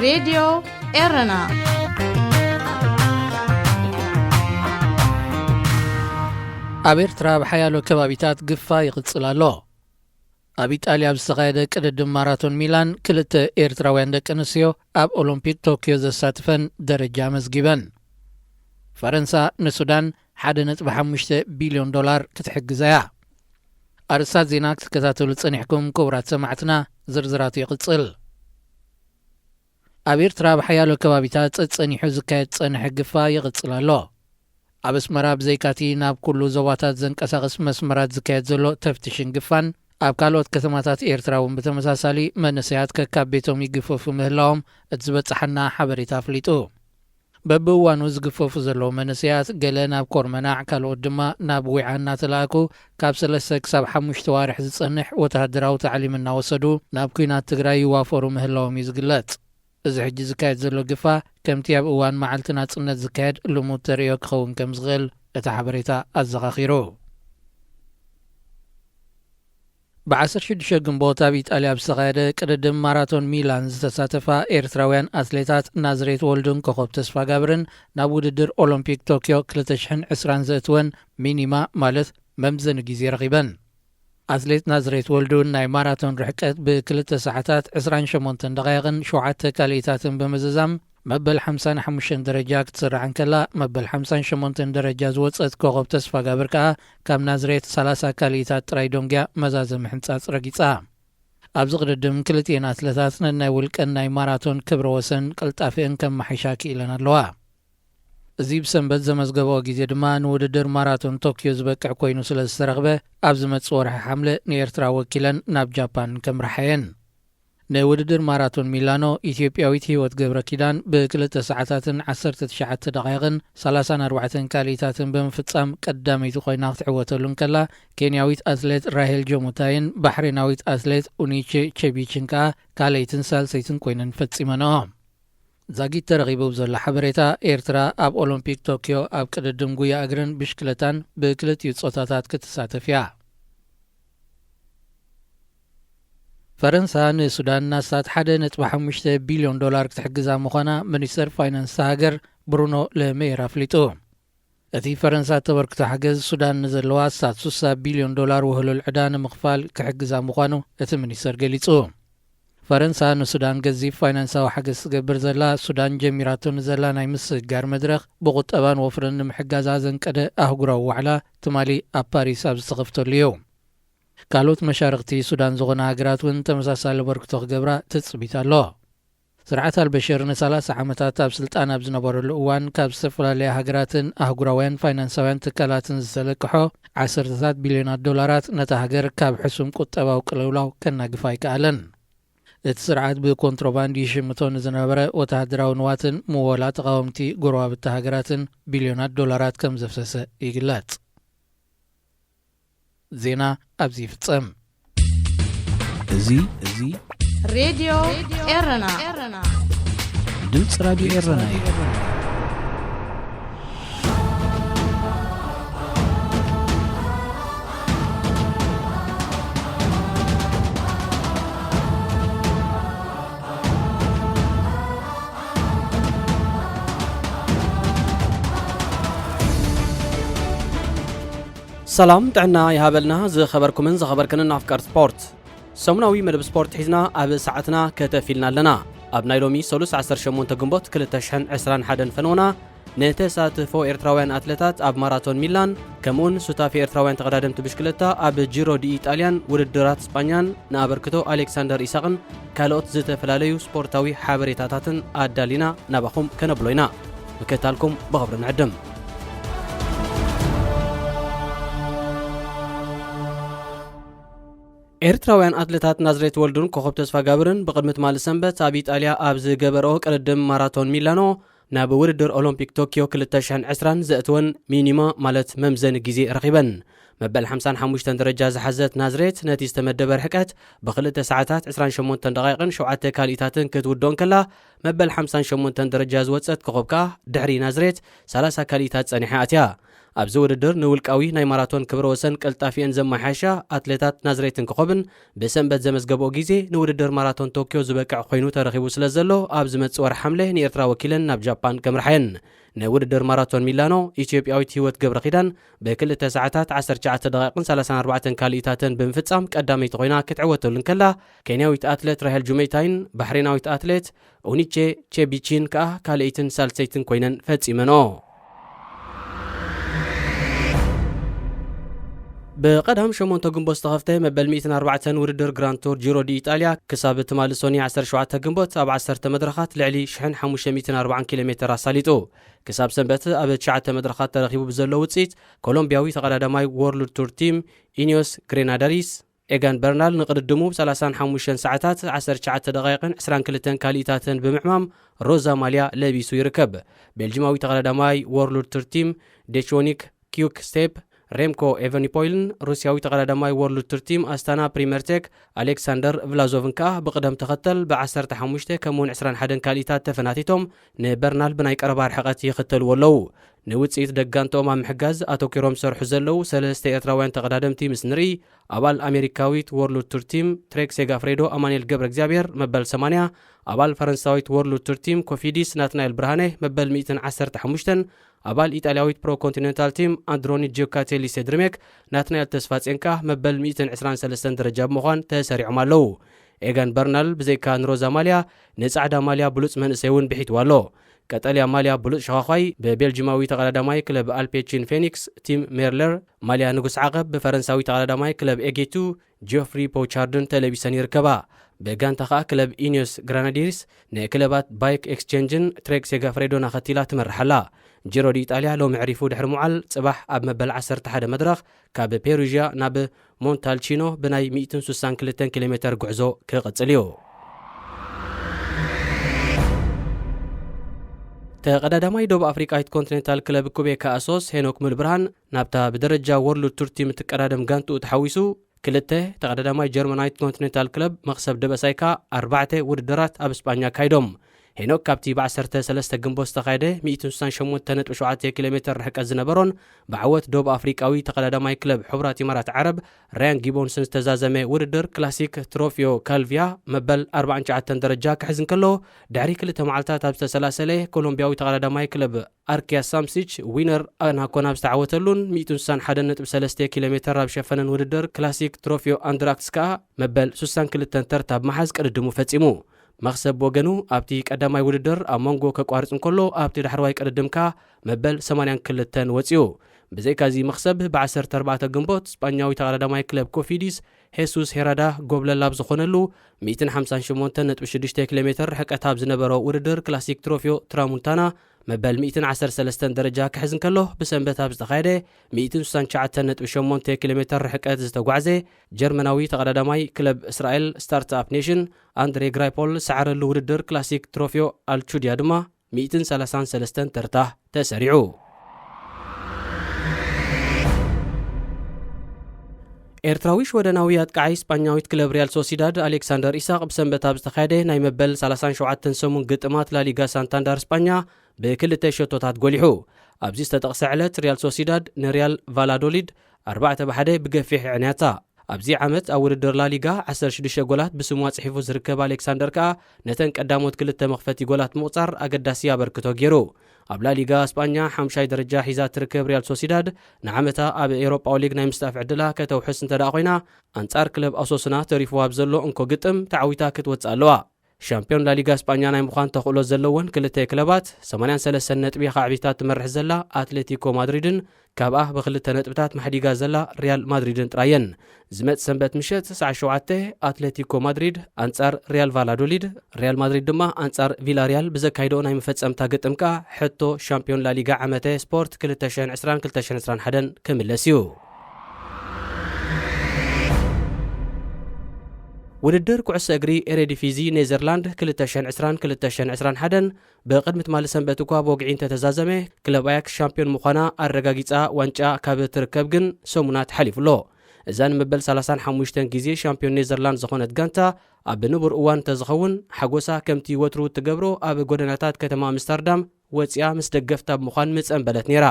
راديو إيرنا ኣብ ኤርትራ ብሓያሎ ከባቢታት ግፋ ይቕጽል ኣሎ። ኣብ ኢጣልያ ብዝተኻየደ ቅድድም ማራቶን ሚላን ክልተ ኤርትራውያን ደቂ ኣንስትዮ ኣብ ኦሎምፒክ ቶኪዮ ዘሳትፈን ደረጃ መዝጊበን። ፈረንሳ ንሱዳን $1.5 ቢልዮን ክትሕግዝ እያ። ኣርእስታት ዜና ክትከታተሉ ጸኒሕኩም ክቡራት ሰማዕትና፣ ዝርዝራቱ ይቕጽል። ኣብ ኤርትራ ብሓያሎ ከባቢታት ጸኒሑ ዝካየድ ጸንሐ ግፋ ይቕጽል ኣሎ። ኣብ ኣስመራ ብዘይካቲ ናብ ኩሉ ዞባታት ዘንቀሳቐስ መስመራት ዝካየድ ዘሎ ተፍትሽን ግፋን ኣብ ካልኦት ከተማታት ኤርትራ እውን ብተመሳሳሊ መንእሰያት ከካብ ቤቶም ይግፈፉ ምህላዎም እቲ ዝበፅሓና ሓበሬታ ኣፍሊጡ። በብእዋኑ ዝግፈፉ ዘለዉ መንእሰያት ገለ ናብ ኮርመናዕ፣ ካልኦት ድማ ናብ ጉዓ እናተላእኩ ካብ 3 ክሳብ 5 ዋርሕ ዝጸንሕ ወተሃደራዊ ታዕሊም እናወሰዱ ናብ ኩናት ትግራይ ይዋፈሩ ምህላዎም እዩ ዝግለጽ። እዚ ሕጂ ዝካየድ ዘሎ ግፋ ከምቲ ኣብ እዋን መዓልቲ ናጽነት ዝካየድ ልሙድ ተርእዮ ክኸውን ከም ዝኽእል እቲ ሓበሬታ ኣዘኻኺሩ። ብ16 ግንቦት ኣብ ኢጣልያ ብዝተኻየደ ቅድድም ማራቶን ሚላን ዝተሳተፋ ኤርትራውያን ኣትሌታት ናዝሬት ወልድን ኮኸብ ተስፋ ጋብርን ናብ ውድድር ኦሎምፒክ ቶኪዮ 2020 ዘእትወን ሚኒማ ማለት መምዘኒ ግዜ ረኺበን። ኣትሌት ናዝሬት ወልዱን ናይ ማራቶን ርሕቀት ብ2 ሰዓታት 28 ደቂቕን 7 ካልኢታትን ብምዝዛም መበል 55 ደረጃ ክትስራዕ ከላ መበል 58 ደረጃ ዝወፀት ኮኸብ ተስፋ ጋብር ከዓ ካብ ናዝሬት 30 ካልኢታት ጥራይ ዶንግያ መዛዘሚ ሕንጻጽ ረጊጻ። ኣብዚ ቅድድም ክልቲአን ኣትሌታት ነናይ ውልቀን ናይ ማራቶን ክብረ ወሰን ቅልጣፊአን ከም ማሒሻ ክኢለን ኣለዋ። እዚ ብሰንበት ዘመዝገበ ግዜ ድማ ንውድድር ማራቶን ቶኪዮ ዝበቅዕ ኮይኑ ስለ ዝተረኽበ ኣብ ዝመጽእ ወርሒ ሓምለ ንኤርትራ ወኪለን ናብ ጃፓን ከምራሓየን። ንውድድር ማራቶን ሚላኖ ኢትዮጵያዊት ህይወት ገብረ ኪዳን ብ2 ሰዓታትን 19 ደቂቕን 34 ካልኢታትን ብምፍጻም ቀዳመይቲ ኮይና ክትዕወተሉን ከላ ኬንያዊት ኣትሌት ራሄል ጆሞታይን ባሕሬናዊት ኣትሌት ኡኒቼ ቼቢችን ከዓ ካልእይትን ሳልሰይትን ኮይነን ፈጺመንኦ። ዛጊት ተረኺቡ ዘሎ ሓበሬታ ኤርትራ ኣብ ኦሎምፒክ ቶኪዮ ኣብ ቅድድም ጉያ እግርን ብሽክለታን ብክልቲኡ ጾታታት ክትሳተፍ እያ። ፈረንሳ ንሱዳን ናስታት $1.5 ቢልዮን ክትሕግዛ ምዃና ሚኒስተር ፋይናንስ ሃገር ብሩኖ ለሜየር ኣፍሊጡ። እቲ ፈረንሳ ተበርክቶ ሓገዝ ሱዳን ንዘለዋ $60 ቢልዮን ውህሉል ዕዳ ንምኽፋል ክሕግዛ ምዃኑ እቲ ሚኒስተር ገሊጹ። ፈረንሳ ንሱዳን ገዚፍ ፋይናንሳዊ ሓገዝ ትገብር ዘላ ሱዳን ጀሚራቶ ንዘላ ናይ ምስጋር መድረኽ ብቁጠባን ወፍርን ንምሕጋዛ ዘንቀደ ኣህጉራዊ ዋዕላ ትማሊ ኣብ ፓሪስ ኣብ ዝተኸፍተሉ እዩ። ካልኦት መሻርክቲ ሱዳን ዝኾነ ሃገራት እውን ተመሳሳሊ በርክቶ ክገብራ ትጽቢት ኣሎ። ስርዓት አልበሽር ን30 ዓመታት ኣብ ስልጣን ኣብ ዝነበረሉ እዋን ካብ ዝተፈላለየ ሃገራትን ኣህጉራውያን ፋይናንሳውያን ትካላትን ዝተለቅሖ $10 ቢልዮናት ነታ ሃገር ካብ ሕሱም ቁጠባዊ ቅልውላው ከናግፋ ኣይከኣለን። እቲ ስርዓት ብኮንትሮባንድ ይሽምቶ ንዝነበረ ወተሃደራዊ ንዋትን ምወላ ተቃወምቲ ጎረባብቲ ሃገራትን $ቢልዮናት ከም ዘፍሰሰ ይግለጽ። ዜና ኣብዚ ይፍጸም። እዚ راديو إيرنا ድምፂ ራድዮ ኤረና እዩ። ሰላም ጥዕና ይሃበልና ዝኸበርኩምን ዝኸበርክንን ኣፍቃር ስፖርት ሰሙናዊ መደብ ስፖርት ሒዝና ኣብ ሰዓትና ከተፊልና ኣለና። ኣብ ናይ ሎሚ 18 ግንቦት 2021 ፈንውና ነተሳተፉ ኤርትራውያን ኣትሌታት ኣብ ማራቶን ሚላን ከምኡን ሱታፊ ኤርትራውያን ተቐዳደምቲ ብሽክለታ ኣብ ጂሮ ዲ ኢጣልያን ውድድራት እስጳኛን ንኣበርክቶ ኣሌክሳንደር ኢሳቅን ካልኦት ዝተፈላለዩ ስፖርታዊ ሓበሬታታትን ኣዳሊና ናባኹም ከነብሎ ኢና። ምክትታልኩም ብኽብሪ ንዕድም። ኤርትራውያን ኣትሌታት ናዝሬት ወልዱን ኮኸብ ተስፋ ጋብርን ብቅድሚ ትማሊ ሰንበት ኣብ ኢጣልያ ኣብ ዝገበርኦ ቅድድም ማራቶን ሚላኖ ናብ ውድድር ኦሎምፒክ ቶኪዮ 2020 ዘእትወን ሚኒማ ማለት መምዘኒ ግዜ ረኺበን። መበል 55 ደረጃ ዝሓዘት ናዝሬት ነቲ ዝተመደበ ርሕቀት ብ2 ሰዓታት 28 ደቂቕን 7 ካልኢታትን ክትውድኦን ከላ መበል 58 ደረጃ ዝወፀት ኮኸብ ከዓ ድሕሪ ናዝሬት 30 ካልኢታት ጸኒሓ ኣትያ። ኣብዚ ውድድር ንውልቃዊ ናይ ማራቶን ክብረ ወሰን ቀልጣፊአን ዘመሓሻ ኣትሌታት ናዝሬትን ክኸብን ብሰንበት ዘመዝገበኦ ግዜ ንውድድር ማራቶን ቶኪዮ ዝበቅዕ ኮይኑ ተረኺቡ ስለዘሎ ኣብ ዝመጽእ ወርሒ ሓምለ ንኤርትራ ወኪለን ናብ ጃፓን ከምርሓየን ንውድድር ማራቶን ሚላኖ ኢትዮጵያዊት ህይወት ገብረ ኺዳን ብ2 ሰዓታት 19 ደቂቃን 34 ካልኢታትን ብምፍጻም ቀዳመይቲ ኮይና ክትዕወተሉን ከላ ኬንያዊት ኣትሌት ራሄል ጁሜይታይን ባሕሬናዊት ኣትሌት ኦኒቼ ቼቢቺን ከዓ ካልኢትን ሳልሰይትን ኮይነን ፈጺመኖ بقدم شمون تجنبوت استخفته مبل 104 وردر جراند تور جيرو دي إيطاليا كسب تمال سوني 17 تجنبوت أب 10 مدرخات لعلي شحن 540 كيلومتر ساليتو كسب سنبت أب 9 مدرخات ترخيبو بزلو وتسيت كولومبياوي تقدماي وورلد تور تيم إنيوس غريناداريس إيغان برنال نقدمو ب 35 ساعات 19 دقائق 22 كاليتاتن بمعمام روزا ماليا لابيسو يركب بلجيماوي تقدماي وورلد تور تيم ديشونيك كيوك ستيب ريمكو إيفانيبويلن روسياوي تقدماي وورلد تور تيم أستانا بريميرتك ألكسندر فلازوفنكا بقدم تختل بعسر حموشته كمون 21 كاليتات تفناتيتهم نبرنال بنايك 4 حقات يختل ولو نوتسيت دغانتو ما محجاز اتو كيروم سرح زلو سلسته اتراوያን تقدمتي مسنري ابال امريكاويت وورلد تور تيم تريك سيغافريدو امانيل جبر اغزابير مبل 8 ابال فرنساويت وورلد تور تيم كوفيديس ناتنايل برهانه مبل 115 ابال ايطالياويت برو كونتيننتال تيم اندروني جيوكاتيلي سيدرميك ناتنايل تسفاصينكا مبل 123 درجه مخان تسريعهم አለው ኤጋን በርናል ብዘይካ ንሮዛ ማልያ ንጻዕዳ ማልያ ብሉጽ መንእሰይውን ብሒትዋሎ ቀጠልያ ማልያ ብሉጽ ሸኻኻይ በቤልጂማዊ ተቀዳዳማይ ክለብ አልፔቺን ፌኒክስ ቲም ሜርለር ማልያ ንጉስ ዓቀብ በፈረንሳዊ ተቀዳዳማይ ክለብ ኤጌቱ ጆፍሪ ፖቻርድን ቴሌቪዥን ይርከባ በጋንታ ኸ ክለብ ኢኒዮስ ግራናዲርስ ንክለባት ባይክ ኤክስቼንጅን ትሬክ ሴጋፍሬዶና ኸቲላ ትመርሐላ ጂሮ ዲ ኢጣልያ ሎ ምዕሪፉ ድሕሪ ሙዓል ጽባሕ ኣብ መበል 11 መድረኽ ካብ ፔሩዥያ ናብ ሞንታልቺኖ ብናይ 162 ኪሎ ሜትር ጉዕዞ ክቕጽል እዩ ተቀዳዳማይ ደቡብ አፍሪካዊት ኮንቲኔንታል ክለብ ኩቤካ አሶስ ሄኖክ ሙልብርሃን ናብታ ብደረጃ ወርልድ ቱር ቲም ትቀዳደም ጋንቱ ተሓዊሱ ክልተ ተቀዳዳማይ ጀርመናዊት ኮንቲኔንታል ክለብ መክሰብ ደበሳይካ 4 ውድድራት ኣብ እስጳኛ ካይዶም ሄኖክ ካብቲ ብ13 ግንቦት ተኻይደ 168.7 ኪሎ ሜትር ርሕቀት ዝነበሮን ብዓወት ደቡብ አፍሪካዊ ተቀዳዳማይ ክለብ ሕቡራት ኢማራት ዓረብ ራያን ጊቦንስን ዝተዛዘመ ውድድር ክላሲክ ትሮፊዮ ካልቪያ መበል 49 ደረጃ ክሕዝን ከሎ ድሕሪ ክልተ መዓልታት ኣብ ዝተሰላሰለ ኮሎምቢያዊ ተቀዳዳማይ ክለብ አርኪያ ሳምሲች ዊነር ኣናኮና ዝተዓወተሉን 161.3 ኪሎ ሜትር ኣብ ሸፈነን ውድድር ክላሲክ ትሮፊዮ አንድራክስ ከዓ መበል 62 ተርታብ መሓዝ ቅድድሙ ፈጺሙ መክሰብ ወገኑ ኣብቲ ቀዳማይ ውድድር ኣብ መንጎ ከቋርጽ እንከሎ ኣብቲ ዳሕርዋይ ቅድድምካ መበል 82 ወፂኡ ብዘይካዚ መክሰብ ብ14 ግንቦት ስጳኛዊ ተቀዳዳማይ ክለብ ኮፊዲስ ሄሱስ ሄራዳ ጎብለል ኣብ ዝኾነሉ 158.6 ኪሎ ሜትር ርሕቀት ኣብ ዝነበሮ ውድድር ክላሲክ ትሮፊዮ ትራሙንታና መበል 113 ደረጃ ክሕዝን ከሎ ብሰንበት ኣብ ዝተኻየደ 169.8 ኪሎ ሜትር ርሕቀት ዝተጓዕዘ ጀርመናዊ ተቀዳዳማይ ክለብ እስራኤል ስታርትኣፕ ኔሽን አንድሬ ግራይፖል ሰዓረሉ ውድድር ክላሲክ ትሮፊዮ አልቹዲያ ድማ 133 ተርታ ተሰሪዑ ኤርትራዊ ወደናዊ አጥቃይ ስጳኛዊት ክለብ ሪያል ሶሲዳድ አሌክሳንደር ኢሳቅ ብሰንበት ኣብ ዝተኻየደ ናይ መበል 37 ሰሙን ግጥማት ላሊጋ ሳንታንዳር ስጳኛ ብክልተ ሸቶታት ጎሊሑ ኣብዚ ዝተጠቕሰ ዕለት ሪያል ሶሲዳድ ንሪያል ቫላዶሊድ 4-1 ብገፊሕ ዕንያታ ኣብዚ ዓመት ኣብ ውድድር ላሊጋ 16 ጎላት ብስሙ ጽሒፉ ዝርከብ አሌክሳንደር ከዓ ነተን ቀዳሞት ክልተ መኽፈቲ ጎላት ምቕጻር ኣገዳሲ ኣበርክቶ ገይሩ ኣብ ላሊጋ ስጳኛ 5ይ ደረጃ ሒዛ ትርከብ ሪያል ሶሲዳድ ንዓመታ ኣብ ኤውሮጳ ሊግ ናይ ምስጣፍ ዕድላ ከተውሕስ እንተዳ ኮይና አንጻር ክለብ ኣሶስና ተሪፉ ኣብ ዘሎ እንኮ ግጥም ተዓዊታ ክትወጽእ ኣለዋ ሻምፒዮን ላሊጋ ስጳኛ ናይ ምዃን ተኽእሎ ዘለወን ክልተ ክለባት 83 ነጥቢ ካዕቢታት ትመርሕ ዘላ አትሌቲኮ ማድሪድን ካብኣ ብክልተ ነጥብታት ማሕዲጋ ዘላ ሪያል ማድሪድን ጥራየን ዝመጽእ ሰንበት ምሸት ሰዓት 7 አትሌቲኮ ማድሪድ አንጻር ሪያል ቫላዶሊድ ሪያል ማድሪድ ድማ አንጻር ቪላሪያል ብዘካይዶ ናይ መፈጸምታ ግጥምካ ሕቶ ሻምፒዮን ላሊጋ ዓመተ ስፖርት 2020-2021 ክምለስ እዩ ውድድር ኩዕሶ እግሪ ኤሬዲቪዚ ኔዘርላንድ 2020-2021 ብቅድሚ ትማሊ ሰንበት እኳ ብወግዒ እንተተዛዘመ ክለብ ኣያክስ ሻምፒዮን ምዃና ኣረጋጊጻ ዋንጫ ካብ ትርከብ ግን ሰሙናት ሓሊፉሎ እዛን መበል 35 ግዜ ሻምፒዮን ኔዘርላንድ ዝኾነት ጋንታ ኣብ ንቡር እዋን ተዝኸውን ሓጎሳ ከምቲ ወትሩ ትገብሮ ኣብ ጎደናታት ከተማ ኣምስተርዳም ወፂያ ምስ ደገፍታ ብምዃን ምፀንበለት ነይራ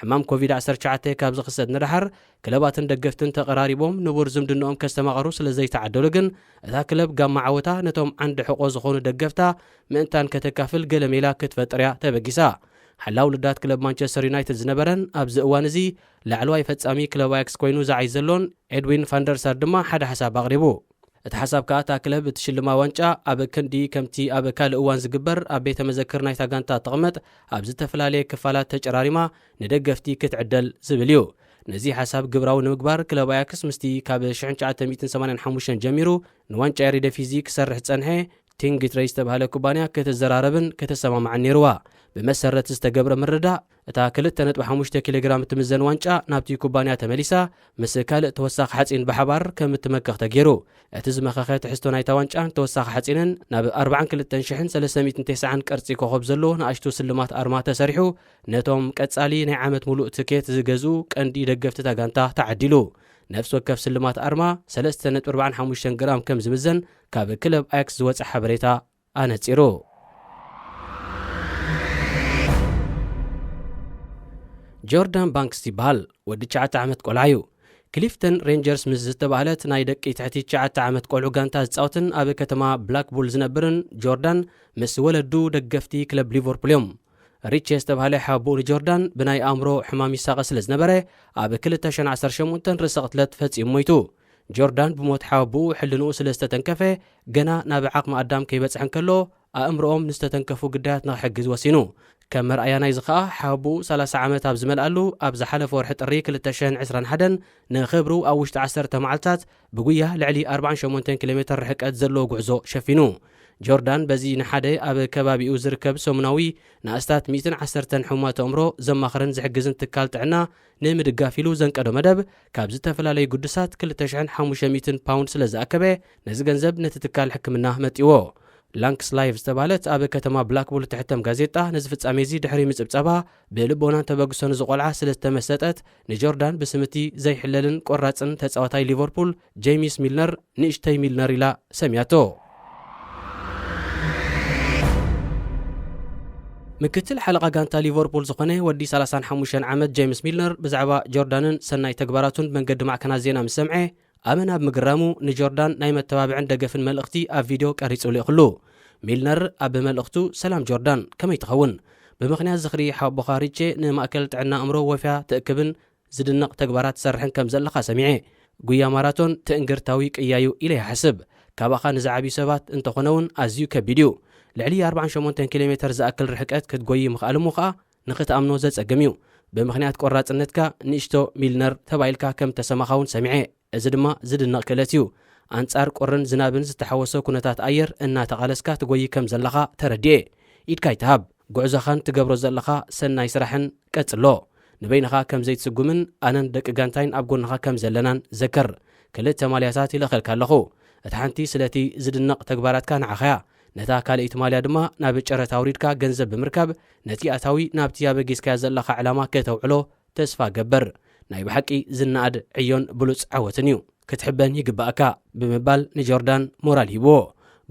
ሕማም ኮቪድ-19 ካብ ዝኽሰት ንድሓር ክለባትን ደገፍትን ተቐራሪቦም ንቡር ዝምድንኦም ከስተማቐሩ ስለ ዘይተዓደሉ ግን እታ ክለብ ጋማ ዓወታ ነቶም ዓንዲ ሕቆ ዝኾኑ ደገፍታ ምእንታን ከተካፍል ገለ ሜላ ክትፈጥር እያ ተበጊሳ ሓላው ልዳት ክለብ ማንቸስተር ዩናይትድ ዝነበረን ኣብዚ እዋን እዚ ላዕለዋይ ፈጻሚ ክለብ ኣያክስ ኮይኑ ዝዓይ ዘሎን ኤድዊን ፋንደርሳር ድማ ሓደ ሓሳብ ኣቕሪቡ እቲ ሓሳብ ከዓ እታ ክለብ እትሽልማ ዋንጫ ኣብ ክንዲ ከምቲ ኣብ ካልእ እዋን ዝግበር ኣብ ቤተ መዘክር ናይታ ጋንታ ተቕመጥ ኣብ ዝተፈላለየ ክፋላት ተጨራሪማ ንደገፍቲ ክትዕደል ዝብል እዩ ነዚ ሓሳብ ግብራዊ ንምግባር ክለብ ኣያክስ ምስቲ ካብ 1985 ጀሚሩ ንዋንጫ ኤሪዲቪዚ ክሰርሕ ፀንሐ ቲንግ ትሬይ ዝተባሃለ ኩባንያ ክትዘራረብን ከተሰማምዓን ነይርዋ ብመሰረት ዝተገብረ ምርዳእ እታ 2.5 ኪሎግራም እትምዘን ዋንጫ ናብቲ ኩባንያ ተመሊሳ ምስ ካልእ ተወሳኺ ሓፂን ብሓባር ከም እትመክኽ ተገይሩ እቲ ዝመኸኸ ትሕዝቶ ናይታ ዋንጫን ተወሳኺ ሓፂንን ናብ 42390 ቅርፂ ኮኸብ ዘለዎ ንኣሽቱ ስልማት ኣርማ ተሰሪሑ ነቶም ቀጻሊ ናይ ዓመት ሙሉእ ትኬት ዝገዝኡ ቀንዲ ደገፍቲ ጋንታ ተዓዲሉ ነፍሲ ወከፍ ስልማት ኣርማ 3.45 ግራም ከም ዝምዘን ካብ ክለብ ኣያክስ ዝወፅእ ሓበሬታ ኣነፂሩ ጆርዳን ባንክስ ይበሃል ወዲ 9 ዓመት ቆልዓ እዩ ክሊፍተን ሬንጀርስ ምስ ዝተባህለት ናይ ደቂ ትሕቲ 9 ዓመት ቆልዑ ጋንታ ዝፃወትን ኣብ ከተማ ብላክፑል ዝነብርን ጆርዳን ምስ ወለዱ ደገፍቲ ክለብ ሊቨርፑል እዮም ሪች ዝተባህለ ሓቡኡ ንጆርዳን ብናይ ኣእምሮ ሕማም ይሳቐ ስለ ዝነበረ ኣብ 2018 ርእሰ ቅትለት ፈፂሙ ሞይቱ ጆርዳን ብሞት ሓቡኡ ሕልንኡ ስለ ዝተተንከፈ ገና ናብ ዓቕሚ ኣዳም ከይበፅሕ እንከሎ ኣእምሮኦም ንዝተተንከፉ ግዳያት ንኽሕግዝ ወሲኑ ከም መርኣያ ናይ ዝኸዓ ሓቡኡ 30 ዓመት ኣብ ዝመልኣሉ ኣብ ዝሓለፈ ወርሒ ጥሪ 2021 ንኽብሩ ኣብ ውሽጢ 10 መዓልትታት ብጉያ ልዕሊ 48 ኪሎ ሜትር ርሕቀት ዘለዎ ጉዕዞ ሸፊኑ ጆርዳን በዚ ንሓደ ኣብ ከባቢኡ ዝርከብ ሰሙናዊ ንኣስታት 110 ሕሙማት ኣእምሮ ዘማኽርን ዝሕግዝን ትካል ጥዕና ንምድጋፍ ኢሉ ዘንቀዶ መደብ ካብ ዝተፈላለዩ ጉድሳት 2500 ፓውንድ ስለ ዝኣከበ ነዚ ገንዘብ ነቲ ትካል ሕክምና መጢዎ ላንክስ ላይቭ ዝተባህለት ኣብ ከተማ ብላክፑል ትሕተም ጋዜጣ ነዚ ፍጻሜ እዚ ድሕሪ ምፅብፀባ ብልቦናን ተበግሶን ዝቆልዓ ስለ ዝተመሰጠት ንጆርዳን ብስምቲ ዘይሕለልን ቆራፅን ተፃዋታይ ሊቨርፑል ጄይሚስ ሚልነር ንእሽተይ ሚልነር ኢላ ሰሚያቶ ምክትል ሓለቓ ጋንታ ሊቨርፑል ዝኾነ ወዲ 35 ዓመት ጄይምስ ሚልነር ብዛዕባ ጆርዳንን ሰናይ ተግባራቱን መንገዲ ማዕከናት ዜና ምስ ሰምዐ ኣመን ኣብ ምግራሙ ንጆርዳን ናይ መተባብዕን ደገፍን መልእኽቲ ኣብ ቪድዮ ቀሪጹሉ ይኽሉ ሚልነር ኣብ መልእኽቱ ሰላም ጆርዳን ከመይ ትኸውን ብምኽንያት ዝኽሪ ሓቦኻ ሪቼ ንማእከል ጥዕና ኣእምሮ ወፍያ ትእክብን ዝድነቕ ተግባራት ትሰርሕን ከም ዘለኻ ሰሚዐ ጉያ ማራቶን ትእንግርታዊ ቅያዩ ኢለ ይሓስብ ካብኻ ንዝዓብዩ ሰባት እንተኾነውን ኣዝዩ ከቢድ እዩ ልዕሊ 48 ኪሎ ሜትር ዝኣክል ርሕቀት ክትጎይ ምኽኣል እሞ ከዓ ንኽትኣምኖ ዘጸገም እዩ ብምኽንያት ቆራጽነትካ ንእሽቶ ሚልነር ተባይልካ ከም ተሰማኻውን ሰሚዐ እዚ ድማ ዝድነቕ ክእለት እዩ ኣንጻር ቁርን ዝናብን ዝተሓወሰ ኩነታት ኣየር እናተቓለስካ ትጎይ ከም ዘለኻ ተረድኤ ኢድካ ይትሃብ ጉዕዞኻን ትገብሮ ዘለኻ ሰናይ ስራሕን ቀጽሎ ንበይንኻ ከም ዘይትስጉምን ኣነን ደቂ ጋንታይን ኣብ ጎንኻ ከም ዘለናን ዘከር ክልተ ማልያታት ይለኸልካ ኣለኹ እቲ ሓንቲ ስለቲ ዝድነቕ ተግባራትካ ንዓኸያ ነታ ካልእቲ ማልያ ድማ ናብ ጨረታ ውሪድካ ገንዘብ ብምርካብ ነቲ ኣታዊ ናብቲ ኣበጊስካያ ዘለኻ ዕላማ ከተውዕሎ ተስፋ ገበር ናይ ብሓቂ ዝናኣድ ዕዮን ብሉፅ ዓወትን እዩ ክትሕበን ይግባእካ ብምባል ንጆርዳን ሞራል ሂብዎ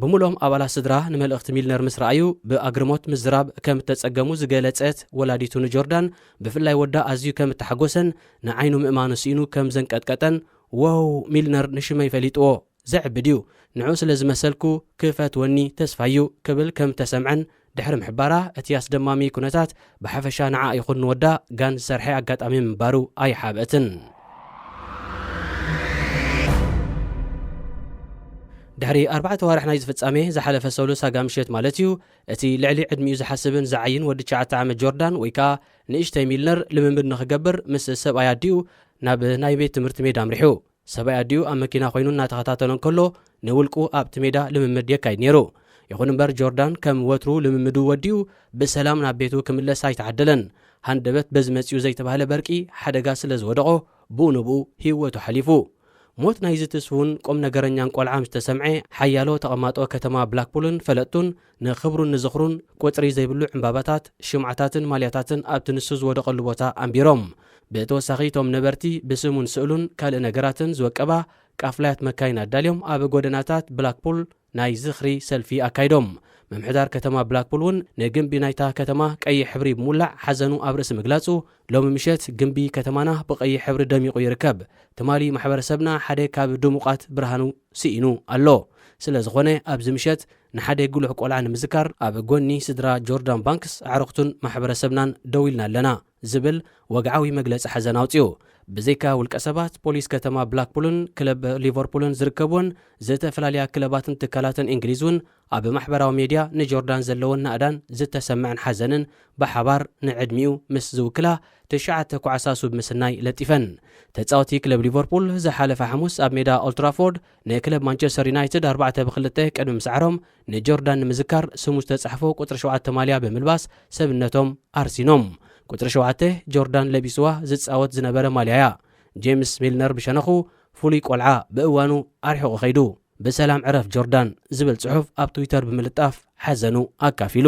ብምሎም ኣባላት ስድራ ንመልእኽቲ ሚልነር ምስ ረኣዩ ብኣግርሞት ምዝራብ ከም እተጸገሙ ዝገለጸት ወላዲቱ ንጆርዳን ብፍላይ ወዳ ኣዝዩ ከም እተሓጎሰን ንዓይኑ ምእማኑ ስኢኑ ከም ዘንቀጥቀጠን ዋው ሚልነር ንሽመይ ፈሊጥዎ ዘዕብድ እዩ ንዑ ስለ ዝመሰልኩ ክፈትወኒ ተስፋዩ ክብል ከም ተሰምዐን ድሕሪ ምሕባራ እቲ ኣስደማሚ ኩነታት ብሓፈሻ ንዓ ይኹን ንወዳ ጋን ዝሰርሐ ኣጋጣሚ ምንባሩ ኣይሓበትን ድሕሪ 4 ዋርሕ ናይ ዝፍጻሜ ዝሓለፈ ሰሉስ ኣጋምሸት ማለት እዩ እቲ ልዕሊ ዕድሚኡ ዝሓስብን ዝዓይን ወዲ 9 ዓመት ጆርዳን ወይ ከዓ ንእሽተይ ሚልነር ልምምድ ንኽገብር ምስ ሰብኣይ ኣዲኡ ናብ ናይ ቤት ትምህርቲ ሜዳ ኣምሪሑ ሰብኣይ ኣዲኡ ኣብ መኪና ኮይኑ እናተኸታተሎ እንከሎ ንውልቁ ኣብቲ ሜዳ ልምምድ የካይድ ነይሩ ይኹን እምበር ጆርዳን ከም ወትሩ ልምምዱ ወዲኡ ብሰላም ናብ ቤቱ ክምለስ ኣይተዓደለን ሃንደበት በዝመፅኡ ዘይተባህለ በርቂ ሓደጋ ስለ ዝወደቆ ብኡ ንብኡ ህይወቱ ሓሊፉ ሞት ናይ ዝትስውን ቁም ነገረኛን ቆልዓ ምስ ተሰምዐ ሓያሎ ተቐማጦ ከተማ ብላክፑልን ፈለጡን ንኽብሩን ንዝኽሩን ቁፅሪ ዘይብሉ ዕምባባታት ሽምዓታትን ማልያታትን ኣብቲ ንሱ ዝወደቐሉ ቦታ ኣንቢሮም ብተወሳኺ ቶም ነበርቲ ብስሙን ስእሉን ካልእ ነገራትን ዝወቀባ ቃፍላያት መካይን ኣዳልዮም ኣብ ጎደናታት ብላክፑል ናይ ዝኽሪ ሰልፊ ኣካይዶም መምሕዳር ከተማ ብላክፑል እውን ንግንቢ ናይታ ከተማ ቀይሕ ሕብሪ ብምውላዕ ሓዘኑ ኣብ ርእሲ ምግላጹ ሎሚ ምሸት ግንቢ ከተማና ብቀይሕ ሕብሪ ደሚቑ ይርከብ ትማሊ ማሕበረሰብና ሓደ ካብ ድሙቓት ብርሃኑ ስኢኑ ኣሎ ስለ ዝኾነ ኣብዚ ምሸት ንሓደ ጉሉሕ ቆልዓ ንምዝካር ኣብ ጎኒ ስድራ ጆርዳን ባንክስ ኣዕርኽቱን ማሕበረሰብናን ደው ኢልና ኣለና ዝብል ወግዓዊ መግለፂ ሓዘን ኣውፅኡ ብዘይካ ውልቀ ሰባት ፖሊስ ከተማ ብላክፑልን ክለብ ሊቨርፑልን ዝርከቡን ዝተፈላለያ ክለባትን ትካላትን እንግሊዝ እውን ኣብ ማሕበራዊ ሜድያ ንጆርዳን ዘለዎን ናእዳን ዝተሰምዐን ሓዘንን ብሓባር ንዕድሚኡ ምስ ዝውክላ 9 ኩዓሳሱ ብምስናይ ለጢፈን ተፃወቲ ክለብ ሊቨርፑል ዝሓለፈ ሐሙስ ኣብ ሜዳ ኦልትራፎርድ ንክለብ ማንቸስተር ዩናይትድ 4-2 ቅድሚ ምስዓሮም ንጆርዳን ንምዝካር ስሙ ዝተጻሕፎ ቁጥሪ 7 ማልያ ብምልባስ ሰብነቶም ኣርሲኖም ቁጥሪ 7 ጆርዳን ለቢስዋ ዝጻወት ዝነበረ ማልያያ ጄምስ ሚልነር ብሸነኹ ፍሉይ ቆልዓ ብእዋኑ ኣርሒቑ ኸይዱ ብሰላም ዕረፍ ጆርዳን ዝብል ጽሑፍ ኣብ ትዊተር ብምልጣፍ ሓዘኑ ኣካፊሉ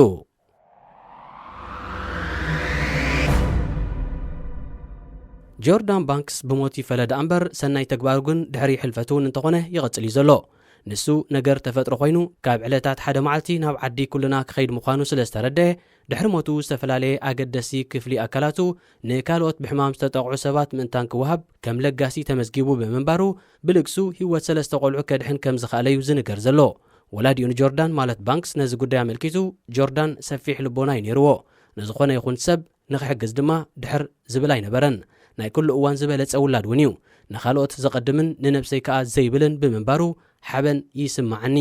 ጆርዳን ባንክስ ብሞት ይፈለዳ እምበር ሰናይ ተግባሩ ግን ድሕሪ ሕልፈቱ እንተኾነ ይቐጽል እዩ ዘሎ ንሱ ነገር ተፈጥሮ ኮይኑ ካብ ዕለታት ሓደ መዓልቲ ናብ ዓዲ ኩልና ክኸይድ ምዃኑ ስለ ዝተረድአ ድሕሪ ሞቱ ዝተፈላለየ ኣገደሲ ክፍሊ ኣካላቱ ንካልኦት ብሕማም ዝተጠቕዑ ሰባት ምእንታን ክወሃብ ከም ለጋሲ ተመዝጊቡ ብምንባሩ ብልግሱ ህይወት 3 ቆልዑ ከድሕን ከም ዝኽኣለ እዩ ዝንገር ዘሎ ወላዲኡ ንጆርዳን ማለት ባንክስ ነዚ ጉዳይ ኣመልኪቱ ጆርዳን ሰፊሕ ልቦና ይነይርዎ ንዝኾነ ይኹን ሰብ ንኽሕግዝ ድማ ድሕር ዝብል ኣይነበረን ናይ ኩሉ እዋን ዝበለጸ ውላድ እውን እዩ ንኻልኦት ዘቐድምን ንነብሰይ ከዓ ዘይብልን ብምንባሩ ሓበን ይስማዓኒ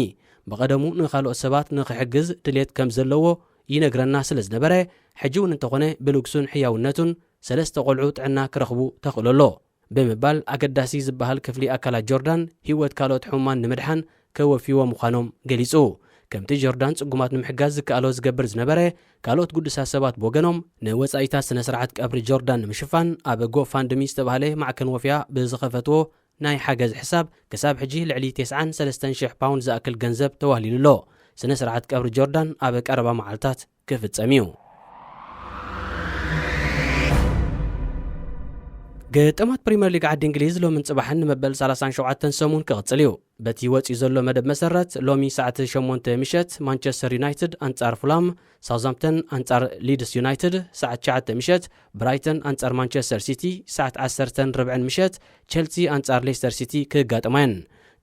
ብቐደሙ ንኻልኦት ሰባት ንኽሕግዝ ድሌት ከም ዘለዎ ይነግረና ስለ ዝነበረ ሕጂ እውን እንተኾነ ብልግሱን ሕያውነቱን 3 ቆልዑ ጥዕና ክረኽቡ ተኽእለሎ ብምባል ኣገዳሲ ዝበሃል ክፍሊ ኣካላት ጆርዳን ህይወት ካልኦት ሕሙማን ንምድሓን ከወፊዎ ምዃኖም ገሊጹ ከምቲ ጆርዳን ጽጉማት ንምሕጋዝ ዝከኣሎ ዝገብር ዝነበረ ካልኦት ጉዱሳት ሰባት ብወገኖም ንወጻኢታት ስነ ስርዓት ቀብሪ ጆርዳን ንምሽፋን ኣብ ጎፋንድሚ ዝተባህለ ማዕከን ወፍያ ብዝኸፈትዎ ናይ ሓገዝ ሕሳብ ክሳብ ሕጂ ልዕሊ 93,000 ፓውንድ ዝኣክል ገንዘብ ተዋህሊሉሎ ስነ ስርዓት ቀብሪ ጆርዳን ኣብ ቀረባ መዓልታት ክፍጸም እዩ ገጠማት ፕሪምየር ሊግ ዓዲ እንግሊዝ ሎሚ ጽባሕን ንመበል 37 ሰሙን ክቕጽል እዩ በቲ ወፂኡ ዘሎ መደብ መሰረት ሎሚ ሰዓት 8 ምሸት ማንቸስተር ዩናይትድ አንጻር ፉላም ሳውዝሃምፕተን አንጻር ሊድስ ዩናይትድ ሰዓት 9 ምሸት ብራይተን አንጻር ማንቸስተር ሲቲ ሰዓት 10:40 ምሸት ቸልሲ አንጻር ሌስተር ሲቲ ክጋጠማየን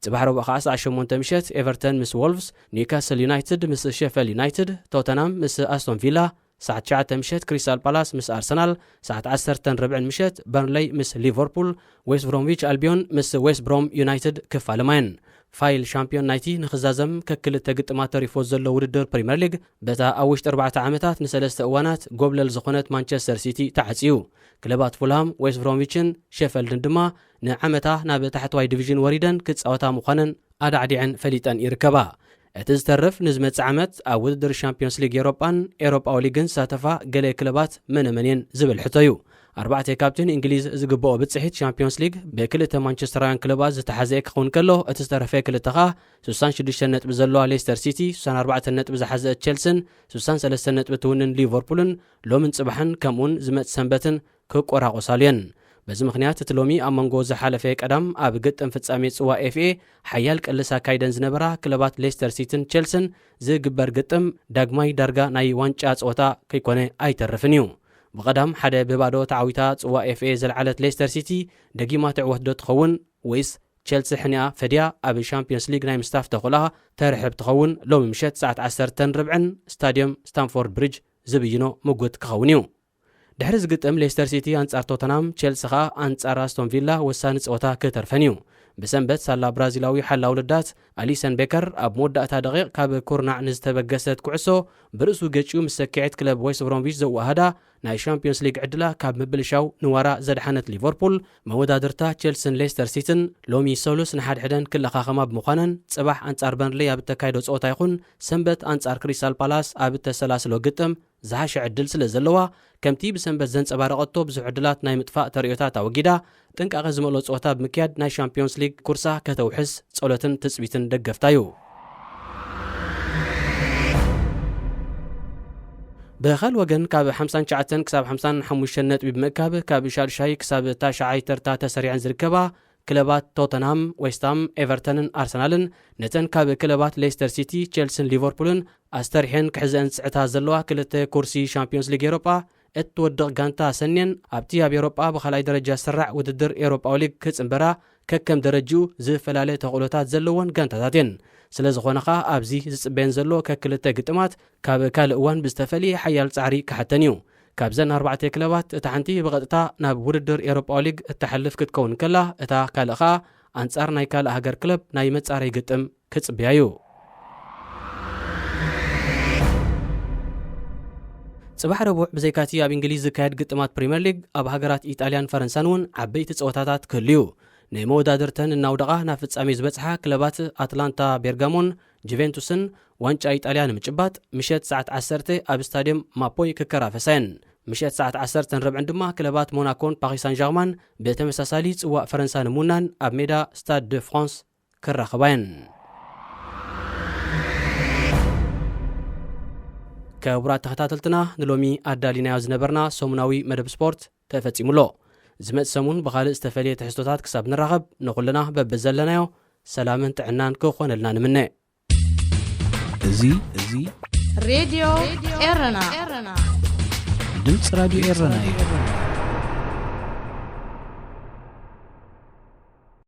ጽባሕ ረቡዕ ከዓ ሰዓት 8 ምሸት ኤቨርተን ምስ ወልቭስ ኒውካስል ዩናይትድ ምስ ሼፊልድ ዩናይትድ ቶተናም ምስ ኣስቶን ቪላ ሰዓት 9 ምሸት ክሪስታል ፓላስ ምስ ኣርሰናል ሰዓት 10:40 ምሸት በርንሌይ ምስ ሊቨርፑል ዌስት ብሮምዊች ኣልቢዮን ምስ ዌስት ብሮም ዩናይትድ ክፋለማየን ፋይል ሻምፒዮን ናይቲ ንኽዛዘም ከክልተ ግጥማት ተሪፎት ዘሎ ውድድር ፕሪምየር ሊግ በታ ኣብ ውሽጢ 4 ዓመታት ን3 እዋናት ጎብለል ዝኾነት ማንቸስተር ሲቲ ተዓጽዩ ክለባት ፉልሃም ዌስት ብሮምዊችን ሼፊልድን ድማ ንዓመታ ናብ ታሕተዋይ ዲቪዥን ወሪደን ክጻወታ ምዃነን ኣዳዕዲዐን ፈሊጠን ይርከባ እቲ ዝተርፍ ንዝመጽእ ዓመት ኣብ ውድድር ሻምፒዮንስ ሊግ ኤሮጳን ኤሮጳዊ ሊግን ሳተፋ ገለ ክለባት መነመንየን ዝብል ሕቶ እዩ 4 ካብትን እንግሊዝ ዝግብኦ ብጽሒት ሻምፒዮንስ ሊግ ብክልተ ማንቸስተራውያን ክለባት ዝተሓዘየ ክኸውን ከሎ እቲ ዝተረፈ ክልተ ኸ 66 ነጥቢ ዘለዋ ሌስተር ሲቲ 64 ነጥቢ ዝሓዘት ቸልሲን 63 ነጥቢ ትውንን ሊቨርፑልን ሎምን ጽባሕን ከምኡን ዝመጽእ ሰንበትን ክቆራቆሳሉ እየን በዚ ምኽንያት እቲ ሎሚ ኣብ መንጎ ዝሓለፈ ቀዳም ኣብ ግጥም ፍጻሜ ጽዋ ኤፍኤ ሓያል ቀልሳ ካይደን ዝነበራ ክለባት ሌስተር ሲቲን ቸልሲን ዝግበር ግጥም ዳግማይ ዳርጋ ናይ ዋንጫ ጸወታ ከይኮነ ኣይተርፍን እዩ ብቐዳም ሓደ ብባዶ ተዓዊታ ጽዋ ኤፍኤ ዘለዓለት ሌስተር ሲቲ ደጊማ ትዕወት ዶ ትኸውን ወይስ ቸልሲ ሕንያ ፈድያ ኣብ ሻምፒዮንስ ሊግ ናይ ምስታፍ ተኽእላ ተርሕብ ትኸውን ሎሚ ምሸት ሰዓት 10:40 ስታድየም ስታንፎርድ ብሪጅ ዝብይኖ ምጉት ክኸውን እዩ ድሕሪ ዝግጥም ሌስተር ሲቲ አንጻር ቶተናም ቸልሲ ኸ አንጻር ኣስቶን ቪላ ወሳኒ ጸወታ ክተርፈን እዩ ብሰንበት ሳላ ብራዚላዊ ሓላው ልዳት ኣሊሰን ቤከር ኣብ መወዳእታ ደቂቕ ካብ ኩርናዕ ንዝተበገሰት ኩዕሶ ብርእሱ ገጪኡ ምስ ሰኪዔት ክለብ ዌስት ብሮምዊች ዘወሃዳ ናይ ሻምፒዮንስ ሊግ ዕድላ ካብ ምብልሻው ንዋራ ዘድሓነት ሊቨርፑል መወዳድርታ ቸልሲን ሌስተር ሲቲን ሎሚ ሰሉስ ንሓድሕደን ክለኻኸማ ብምዃነን ጽባሕ አንጻር በርንሌይ ኣብ ተካይዶ ጸወታ ይኹን ሰንበት አንጻር ክሪስታል ፓላስ ኣብ ተሰላስሎ ግጥም ዝሓሸ ዕድል ስለ ዘለዋ ከምቲ ብሰንበት ዘንጸባረቐቶ ብዙሕ ዕድላት ናይ ምጥፋእ ተርእዮታት ኣወጊዳ ጥንቃቐ ዝመልኦ ጸወታ ብምክያድ ናይ ሻምፒዮንስ ሊግ ኩርሳ ከተውሕስ ጸሎትን ትጽቢትን ደገፍታ እዩ ብኻል ወገን ካብ 59 ክሳብ 55 ነጥቢ ብምእካብ ካብ ሻድሻይ ክሳብ ታሽዓይ ተርታ ተሰሪዐን ዝርከባ ክለባት ቶተንሃም፣ ዌስትሃም፣ ኤቨርተንን ኣርሰናልን ነተን ካብ ክለባት ሌስተር ሲቲ፣ ቼልሲን ሊቨርፑልን ኣስተሪሐን ክሕዘን ጽዕታ ዘለዋ ክልተ ኩርሲ ሻምፒዮንስ ሊግ ኤሮጳ እትወድቕ ጋንታ ሰኔን ኣብቲ ኣብ ኤሮጳ ብኻልኣይ ደረጃ ዝስራዕ ውድድር ኤሮጳዊ ሊግ ክጽንበራ ከከም ደረጅኡ ዝፈላለየ ተኽእሎታት ዘለዎን ጋንታታት እየን። ስለ ዝኾነኻ ኣብዚ ዝጽበየን ዘሎ ከክልተ ግጥማት ካብ ካልእ እዋን ብዝተፈልየ ሓያል ጻዕሪ ክሓተን እዩ። ካብዘን 4 ክለባት እታ ሓንቲ ብቐጥታ ናብ ውድድር ኤሮጳዊ ሊግ እተሓልፍ ክትከውን ከላ እታ ካልእ ኸኣ ኣንጻር ናይ ካልእ ሃገር ክለብ ናይ መጻረይ ግጥም ክጽብያ እዩ። ጽባሕ ረቡዕ ብዘይካቲ ኣብ እንግሊዝ ዝካየድ ግጥማት ፕሪምየር ሊግ ኣብ ሃገራት ኢጣልያን ፈረንሳን እውን ዓበይቲ ፀወታታት ክህልዩ ናይ መወዳድርተን እናውደቓ ናብ ፍጻሜ ዝበጽሓ ክለባት ኣትላንታ ቤርጋሞን ጁቬንቱስን ዋንጫ ኢጣልያ ንምጭባጥ ምሸት ሰዓት 10 ኣብ ስታድየም ማፖይ ክከራፈሳየን። ምሸት ሰዓት 10:40 ድማ ክለባት ሞናኮን ፓሪስ ሳን ጀርማን ብተመሳሳሊ ጽዋእ ፈረንሳ ንምውናን ኣብ ሜዳ ስታድ ደ ፍራንስ ክራኸባየን። ክቡራት ተኸታተልትና ንሎሚ ኣዳሊናዮ ዝነበርና ሰሙናዊ መደብ ስፖርት ተፈጺሙሎ። ዝመጽእ ሰሙን ብኻልእ ዝተፈልየ ትሕዝቶታት ክሳብ ንራኸብ ንኹልና በብዘለናዮ ሰላምን ጥዕናን ክኾነልና ንምነ እዚ ሬድዮ ኤረና ድምፂ ራድዮ ኤረና እዩ።